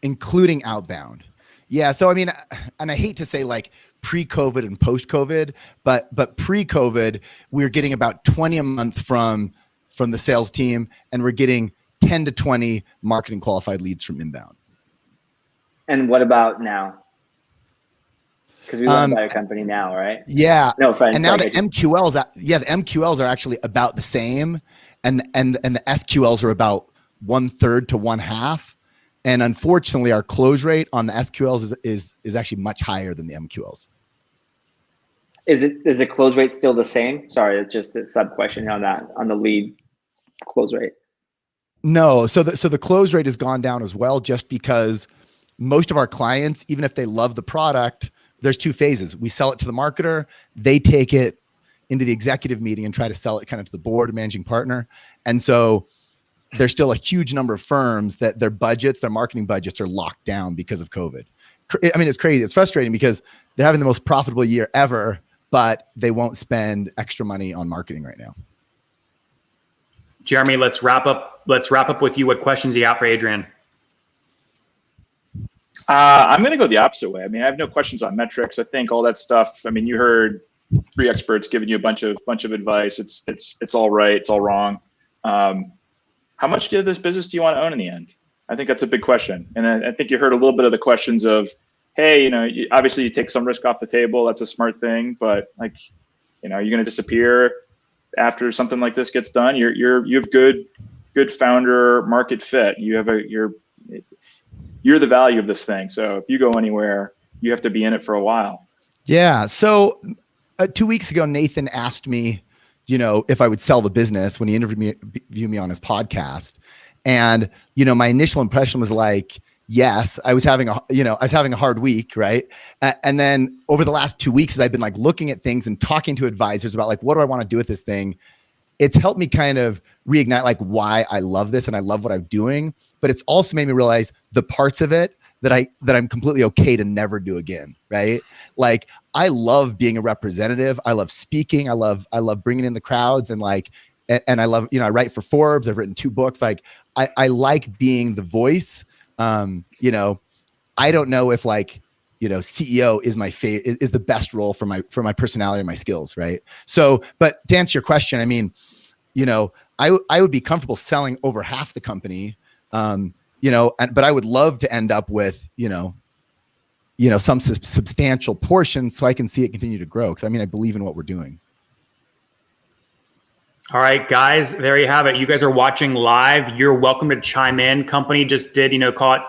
Including outbound. Yeah. So I mean, and I hate to say like pre-COVID and post-COVID, but pre-COVID, we were getting about 20 a month from the sales team, and we're getting 10 to 20 marketing qualified leads from inbound. And what about now? Because we run by a company now, right? Yeah. No offense. And now the MQLs are actually about the same. And the SQLs are about 1/3 to 1/2. And unfortunately, our close rate on the SQLs is actually much higher than the MQLs. Is the close rate still the same? Sorry, it's just a sub question on that, on the lead close rate. No, so the close rate has gone down as well, just because most of our clients, even if they love the product, there's 2 phases. We sell it to the marketer, they take it into the executive meeting and try to sell it kind of to the board, managing partner. And so there's still a huge number of firms that their marketing budgets are locked down because of COVID. I mean, it's crazy. It's frustrating because they're having the most profitable year ever, but they won't spend extra money on marketing right now. Jeremy, let's wrap up with you. What questions do you have for Adrian? I'm going to go the opposite way. I mean, I have no questions on metrics. I think all that stuff, I mean, you heard 3 experts giving you a bunch of advice. It's all right. It's all wrong. How much of this business do you want to own in the end? I think that's a big question. And I think you heard a little bit of the questions of, hey, obviously you take some risk off the table. That's a smart thing, but like, you're going to disappear after something like this gets done. You have good founder market fit. You're the value of this thing. So if you go anywhere, you have to be in it for a while. Yeah. So 2 weeks ago, Nathan asked me, if I would sell the business when he interviewed me on his podcast. And, my initial impression was like, yes, I was having a hard week, right? And then over the last 2 weeks, as I've been like looking at things and talking to advisors about like, what do I want to do with this thing? It's helped me kind of reignite like why I love this and I love what I'm doing. But it's also made me realize the parts of it that I'm completely okay to never do again, right? Like I love being a representative. I love speaking. I love bringing in the crowds and like, and I love, I write for Forbes. I've written 2 books. Like I like being the voice. I don't know if like, CEO is my favorite, is the best role for my personality and my skills. Right. So, but to answer your question, I mean, I would be comfortable selling over half the company, but I would love to end up with, some substantial portion so I can see it continue to grow. Cause I mean, I believe in what we're doing. All right, guys, there you have it. You guys are watching live. You're welcome to chime in. Company just did, they're doing about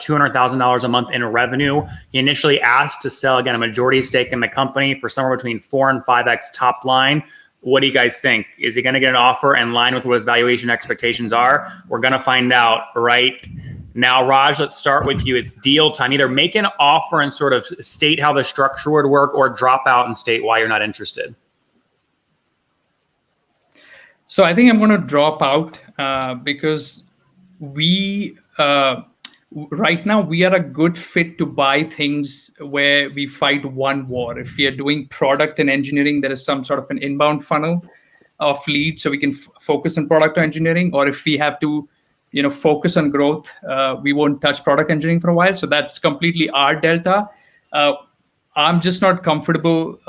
$200,000 a month in revenue. He initially asked to sell, again, a majority stake in the company for somewhere between 4 and 5x top line. What do you guys think? Is he going to get an offer in line with what his valuation expectations are? We're going to find out right now. Raj, let's start with you. It's deal time. Either make an offer and sort of state how the structure would work, or drop out and state why you're not interested. So I think I'm going to drop out because we right now we are a good fit to buy things where we fight one war. If we are doing product and engineering, there is some sort of an inbound funnel of leads, so we can focus on product engineering. Or if we have to, focus on growth, we won't touch product engineering for a while. So that's completely our delta. I'm just not comfortable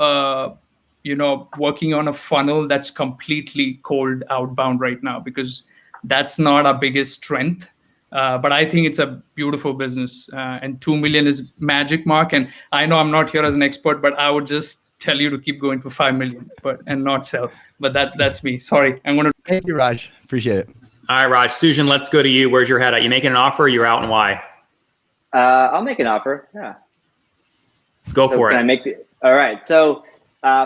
working on a funnel that's completely cold outbound right now, because that's not our biggest strength. But I think it's a beautiful business, and 2 million is magic mark. And I know I'm not here as an expert, but I would just tell you to keep going for 5 million, and not sell. But that's me. Sorry, I'm gonna. Thank you, Raj. Appreciate it. All right, Raj. Susan, let's go to you. Where's your head at? You making an offer? Or you're out, and why? I'll make an offer. Yeah. Go for it. All right. So.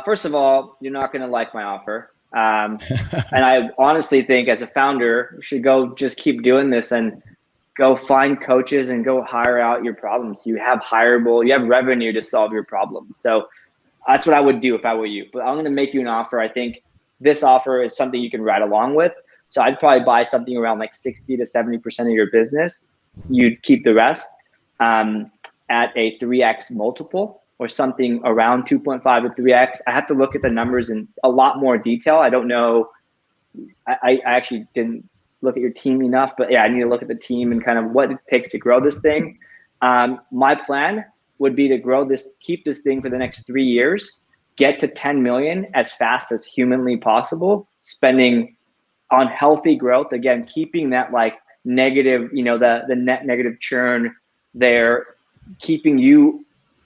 First of all, you're not going to like my offer. And I honestly think as a founder, you should go just keep doing this and go find coaches and go hire out your problems. You have revenue to solve your problems. So that's what I would do if I were you. But I'm going to make you an offer. I think this offer is something you can ride along with. So I'd probably buy something around like 60 to 70% of your business. You'd keep the rest at a 3x multiple. Or something around 2.5 to 3x. I have to look at the numbers in a lot more detail. I don't know. I actually didn't look at your team enough, but yeah, I need to look at the team and kind of what it takes to grow this thing. My plan would be to keep this thing for the next 3 years, get to 10 million as fast as humanly possible, spending on healthy growth. Again, keeping that like negative, the net negative churn there, keeping you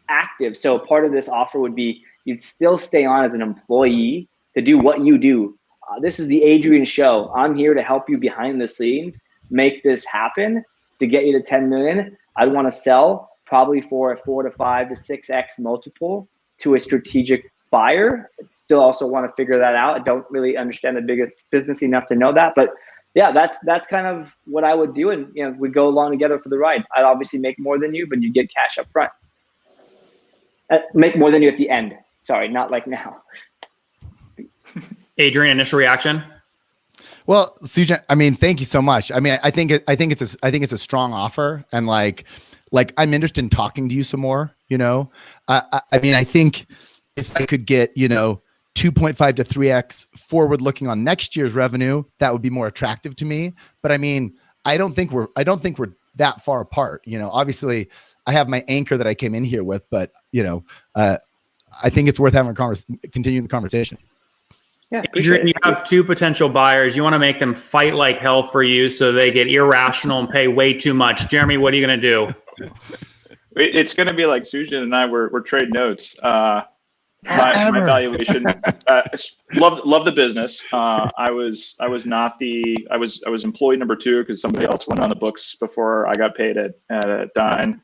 active. So part of this offer would be you'd still stay on as an employee to do what you do. This is the Adrian show. I'm here to help you behind the scenes, make this happen to get you to 10 million. I'd want to sell probably for a 4 to 5 to 6x multiple to a strategic buyer. Still also want to figure that out. I don't really understand the biggest business enough to know that, but yeah, that's kind of what I would do. And we'd go along together for the ride. I'd obviously make more than you, but you get cash up front. Make more than you at the end. Sorry, not like now. Adrian, initial reaction? Well, Sujan, I mean, thank you so much. I mean, I think it's a strong offer, and like I'm interested in talking to you some more. I mean, I think if I could get 2.5 to 3x forward looking on next year's revenue, that would be more attractive to me. But I mean, I don't think we're that far apart. Obviously, I have my anchor that I came in here with, but I think it's worth having continuing the conversation. Yeah, Adrian, you have 2 potential buyers. You want to make them fight like hell for you so they get irrational and pay way too much. Jeremy, what are you going to do? It's going to be like Sujan and I we're trade notes. My valuation. Love the business. I was employee number 2 because somebody else went on the books before I got paid at Dine.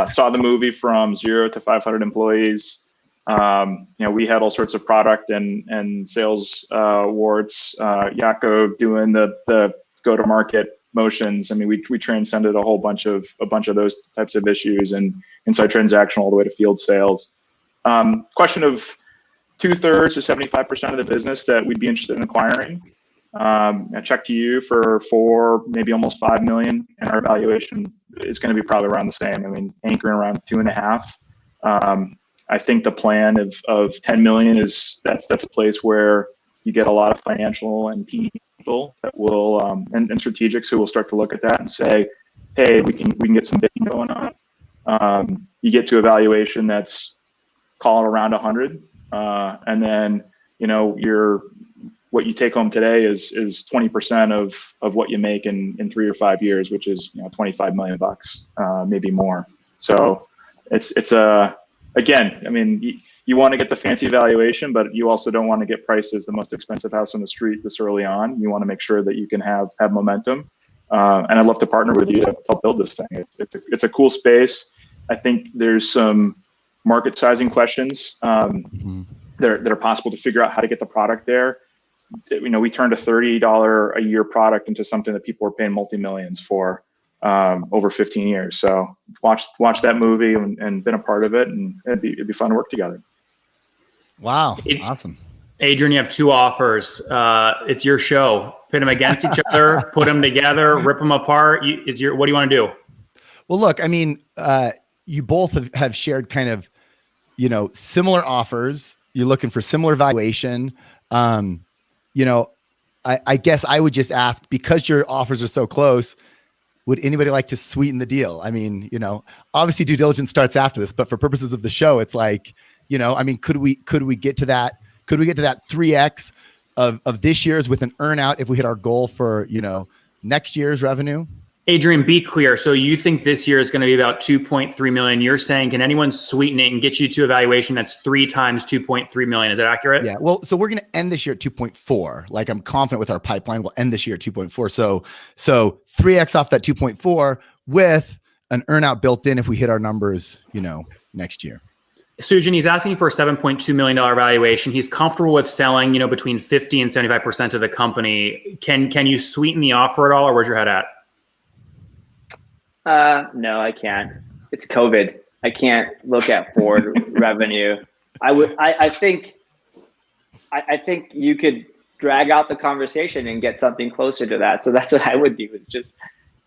Saw the movie from 0 to 500 employees. We had all sorts of product and sales awards. Yako doing the go-to-market motions. I mean, we transcended a bunch of those types of issues and inside transactional all the way to field sales. Question of 2/3 to 75% of the business that we'd be interested in acquiring. I checked to you for maybe almost 5 million, and our valuation is going to be probably around the same. I mean, anchoring around 2.5. I think the plan of 10 million that's a place where you get a lot of financial and PE people that will and strategics who will start to look at that and say, hey, we can get some bidding going on. You get to a valuation that's call it around 100, and then what you take home today is 20% of what you make in 3 or 5 years, which is 25 million bucks, maybe more. So it's again, I mean, you want to get the fancy valuation, but you also don't want to get priced as the most expensive house on the street this early on. You want to make sure that you can have momentum. And I'd love to partner with you to help build this thing. It's a cool space. I think there's some market sizing questions that are possible to figure out how to get the product there. We turned a $30 a year product into something that people are paying multi-millions for over 15 years. So watch that movie and been a part of it, and it'd be fun to work together. Wow. Awesome. Adrian, you have 2 offers. It's your show. Pit them against each other, put them together, rip them apart. What do you want to do? Well, look, I mean, you both have shared kind of, similar offers. You're looking for similar valuation. I guess I would just ask, because your offers are so close, would anybody like to sweeten the deal? I mean, obviously due diligence starts after this, but for purposes of the show, it's like, I mean, could we get to that? Could we get to that 3x of this year's with an earnout if we hit our goal for, next year's revenue? Adrian, be clear. So you think this year is going to be about 2.3 million. You're saying, can anyone sweeten it and get you to a valuation that's 3 times 2.3 million? Is that accurate? Yeah. Well, so we're going to end this year at 2.4. Like, I'm confident with our pipeline. We'll end this year at 2.4. So 3x off that 2.4 with an earnout built in if we hit our numbers, next year. Sujin, he's asking for a $7.2 million valuation. He's comfortable with selling, between 50 and 75% of the company. Can you sweeten the offer at all, or where's your head at? No, I can't. It's COVID. I can't look at forward revenue. I think you could drag out the conversation and get something closer to that. So that's what I would do, is just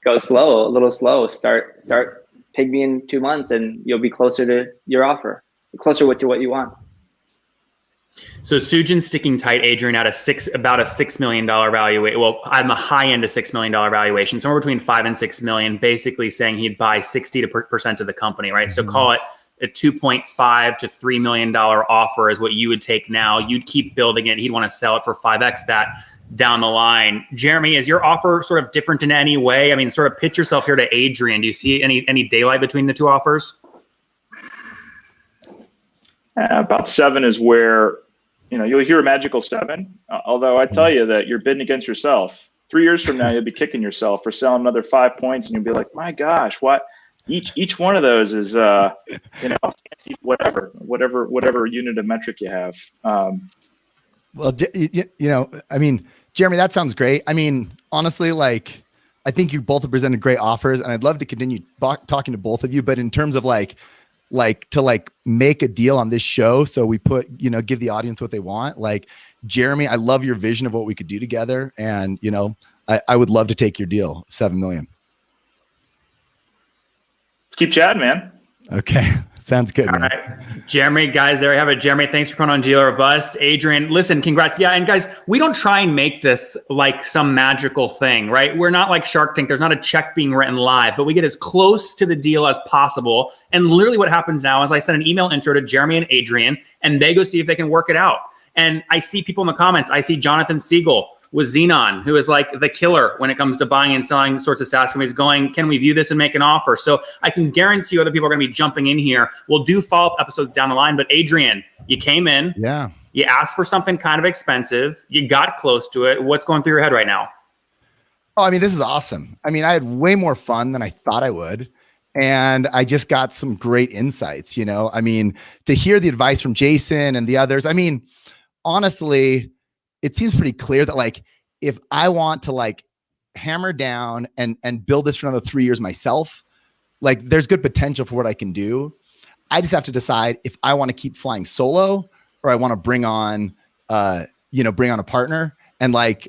go slow, a little slow. Start pig me in 2 months and you'll be closer to your offer, closer to what you want. So Sujin's sticking tight, Adrian, at about a $6 million valuation. Well, I'm a high end of $6 million valuation, somewhere between 5 and 6 million, basically saying he'd buy 60% of the company, right? So call it a $2.5 to $3 million offer is what you would take now. You'd keep building it. He'd want to sell it for 5x that down the line. Jeremy, is your offer sort of different in any way? I mean, sort of pitch yourself here to Adrian. Do you see any daylight between the 2 offers? About 7 is where, you'll hear a magical 7. Although I tell you that you're bidding against yourself. 3 years from now, you'll be kicking yourself for selling another 5 points, and you'll be like, my gosh, what? Each one of those is, fancy whatever unit of metric you have. Well, I mean, Jeremy, that sounds great. I mean, honestly, like, I think you both have presented great offers, and I'd love to continue talking to both of you. But in terms of like to make a deal on this show, so we give the audience what they want. Like, Jeremy, I love your vision of what we could do together, and I would love to take your deal, 7 million. Keep chatting, man. Okay. Sounds good, man. All right. Jeremy, guys, there you have it. Jeremy, thanks for coming on Deal or Bust. Adrian, listen, congrats. Yeah, and guys, we don't try and make this like some magical thing, right? We're not like Shark Tank. There's not a check being written live, but we get as close to the deal as possible. And literally what happens now is I send an email intro to Jeremy and Adrian, and they go see if they can work it out. And I see people in the comments. I see Jonathan Siegel with Xenon, who is like the killer when it comes to buying and selling sorts of SaaS companies, going, can we view this and make an offer? So I can guarantee you other people are going to be jumping in here. We'll do follow-up episodes down the line. But Adrian, you came in. Yeah. You asked for something kind of expensive. You got close to it. What's going through your head right now? Oh, I mean, this is awesome. I mean, I had way more fun than I thought I would. And I just got some great insights, I mean, to hear the advice from Jason and the others. I mean, honestly, it seems pretty clear that like, if I want to like hammer down and build this for another 3 years myself. Like there's good potential for what I can do. I just have to decide if I want to keep flying solo or I want to bring on a partner. And like,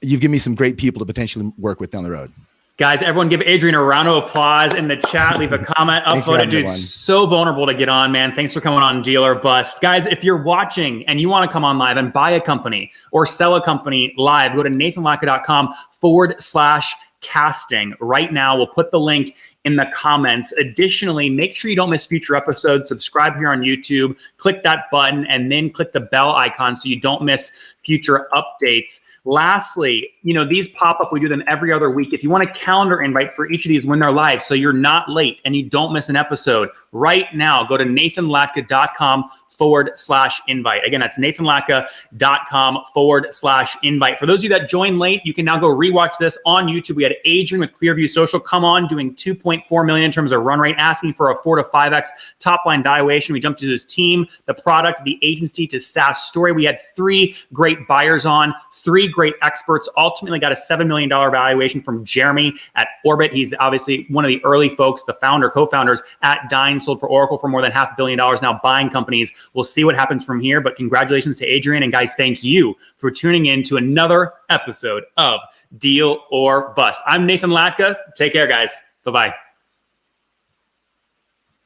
you've given me some great people to potentially work with down the road. Guys, everyone give Adrian a round of applause in the chat. Leave a comment, upvote it. Dude, so vulnerable to get on, man. Thanks for coming on Deal or Bust. Guys, if you're watching and you want to come on live and buy a company or sell a company live, go to nathanlatka.com/casting right now. We'll put the link in the comments. Additionally, make sure you don't miss future episodes. Subscribe here on YouTube, click that button, and then click the bell icon so you don't miss future updates. Lastly, these pop up, we do them every other week. If you want a calendar invite for each of these when they're live so you're not late and you don't miss an episode, right now, go to nathanlatka.com/invite. Again, that's nathanlatka.com/invite. For those of you that joined late, you can now go rewatch this on YouTube. We had Adrian with Clearview Social come on doing 2.4 million in terms of run rate, asking for a 4 to 5x top line valuation. We jumped to his team, the product, the agency to SaaS story. We had 3 great buyers on, 3 great experts, ultimately got a $7 million valuation from Jeremy at Orbit. He's obviously one of the early folks, the co-founders at Dyn, sold for Oracle for more than $500 million, now buying companies. We'll see what happens from here, but congratulations to Adrian. And guys, thank you for tuning in to another episode of Deal or Bust. I'm Nathan Latka. Take care, guys. Bye-bye.